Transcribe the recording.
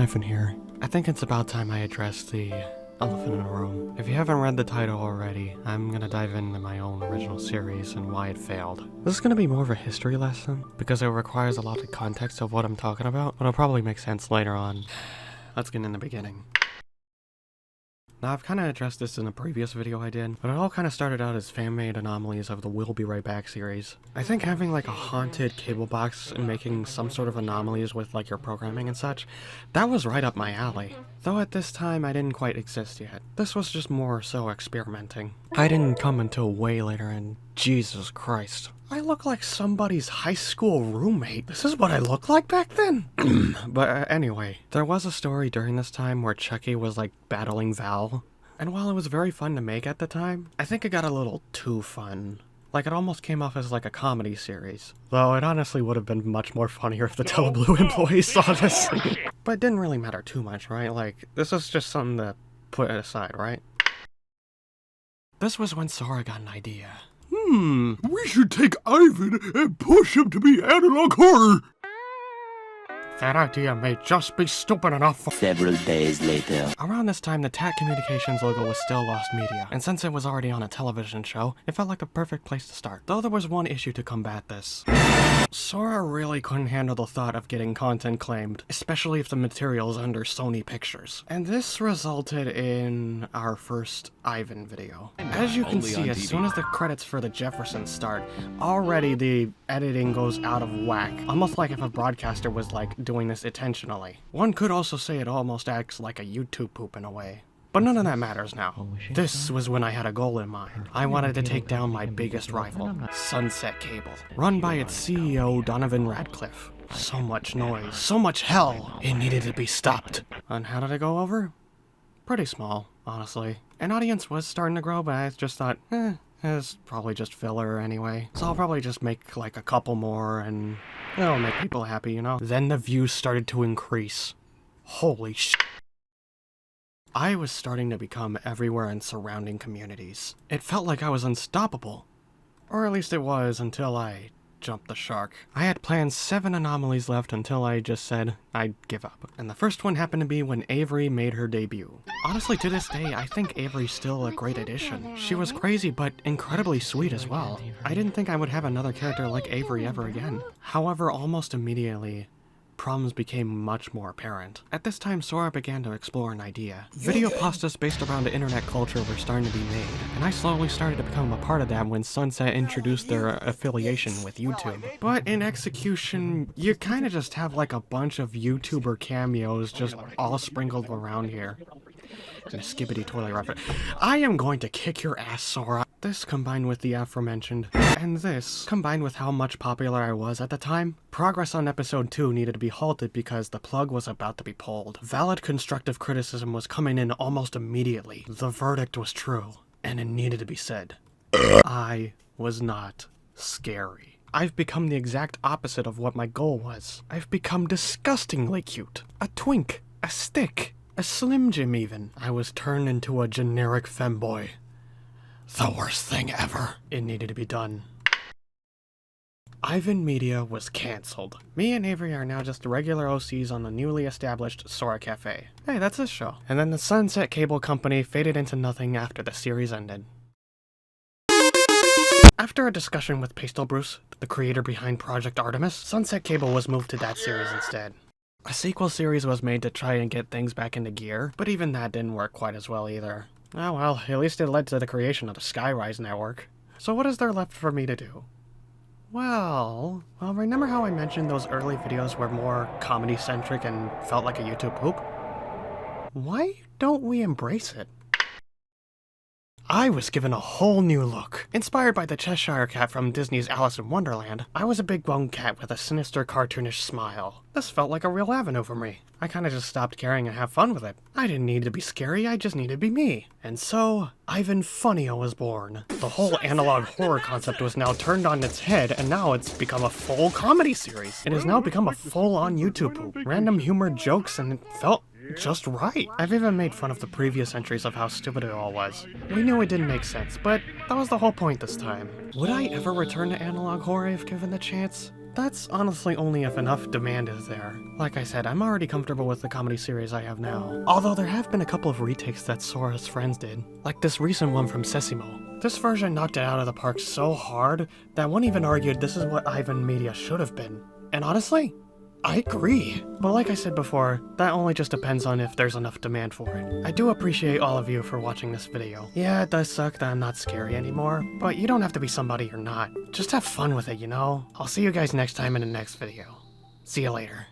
Ivan here. I think it's about time I address the elephant in the room. If you haven't read the title already, I'm gonna dive into my own original series and why it failed. This is gonna be more of a history lesson, because it requires a lot of context of what I'm talking about, but it'll probably make sense later on. Let's get in the beginning. Now, I've kind of addressed this in a previous video I did, but it all kind of started out as fan-made anomalies of the We'll Be Right Back series. I think having like a haunted cable box and making some sort of anomalies with like your programming and such, that was right up my alley. Though at this time I didn't quite exist yet. This was just more so experimenting. I didn't come until way later, and Jesus Christ. I look like somebody's high school roommate. This is what I looked like back then? But anyway, there was a story during this time where Chucky was like battling Val. And while it was very fun to make at the time, I think it got a little too fun. Like, it almost came off as like a comedy series. Though it honestly would have been much more funnier if the Teleblue employees saw this. But it didn't really matter too much, right? Like, this was just something to put aside, right? This was when Sora got an idea. We should take Ivan and push him to be analog horror. That idea may just be stupid enough for— Several days later. Around this time, the TAC Communications logo was still Lost Media, and since it was already on a television show, it felt like the perfect place to start. Though there was one issue to combat this. Sora really couldn't handle the thought of getting content claimed, especially if the material is under Sony Pictures. And this resulted in our first Ivan video. As you can see, as soon as the credits for the Jeffersons start, already the editing goes out of whack. Almost like if a broadcaster was like doing this intentionally. One could also say it almost acts like a YouTube poop in a way. But none of that matters now. This was when I had a goal in mind. I wanted to take down my biggest rival, Sunset Cable, run by its CEO, Donovan Radcliffe. So much noise, so much hell, it needed to be stopped. And how did it go over? Pretty small, honestly. An audience was starting to grow, but I just thought, it's probably just filler anyway. So I'll probably just make like a couple more and it'll make people happy, you know? Then the views started to increase. Holy shit. I was starting to become everywhere in surrounding communities. It felt like I was unstoppable. Or at least it was until I jumped the shark. I had planned 7 anomalies left until I just said I'd give up. And the first one happened to be when Avery made her debut. Honestly, to this day, I think Avery's still a great addition. She was crazy, but incredibly sweet as well. I didn't think I would have another character like Avery ever again. However, almost immediately, problems became much more apparent. At this time, Sora began to explore an idea. Video pastas based around the internet culture were starting to be made, and I slowly started to become a part of that when Sunset introduced their affiliation with YouTube. But in execution, you kinda just have like a bunch of YouTuber cameos just all sprinkled around here. And a skibbity toilet reference. I am going to kick your ass, Sora. This combined with the aforementioned, and this combined with how much popular I was at the time, progress on episode 2 needed to be halted because the plug was about to be pulled. Valid constructive criticism was coming in almost immediately. The verdict was true, and it needed to be said. I was not scary. I've become the exact opposite of what my goal was. I've become disgustingly cute. A twink. A stick. A Slim Jim even. I was turned into a generic femboy. The worst thing ever. It needed to be done. IvanMedia was cancelled. Me and Avery are now just regular OCs on the newly established Sora Cafe. Hey, that's this show. And then the Sunset Cable Company faded into nothing after the series ended. After a discussion with Pastel Bruce, the creator behind Project Artemis, Sunset Cable was moved to that series instead. A sequel series was made to try and get things back into gear, but even that didn't work quite as well either. Oh well, at least it led to the creation of the Skyrise network. So what is there left for me to do? Well, remember how I mentioned those early videos were more comedy-centric and felt like a YouTube poop? Why don't we embrace it? I was given a whole new look. Inspired by the Cheshire Cat from Disney's Alice in Wonderland, I was a big bone cat with a sinister cartoonish smile. This felt like a real avenue for me. I kinda just stopped caring and have fun with it. I didn't need to be scary, I just needed to be me. And so, IvanFunia was born. The whole analog horror concept was now turned on its head, and now it's become a full comedy series. It has now become a full-on YouTube poop. Random humor jokes, and it felt just right. I've even made fun of the previous entries of how stupid it all was. We knew it didn't make sense, but that was the whole point this time. Would I ever return to analog horror if given the chance? that's honestly only if enough demand is there. Like I said, I'm already comfortable with the comedy series I have now. Although there have been a couple of retakes that Sora's friends did, like this recent one from Sesimo. This version knocked it out of the park so hard that one even argued this is what IvanMedia should have been. And honestly, I agree. But like I said before, that only just depends on if there's enough demand for it. I do appreciate all of you for watching this video. Yeah, it does suck that I'm not scary anymore, but you don't have to be somebody you're not. Just have fun with it, you know? I'll see you guys next time in the next video. See you later.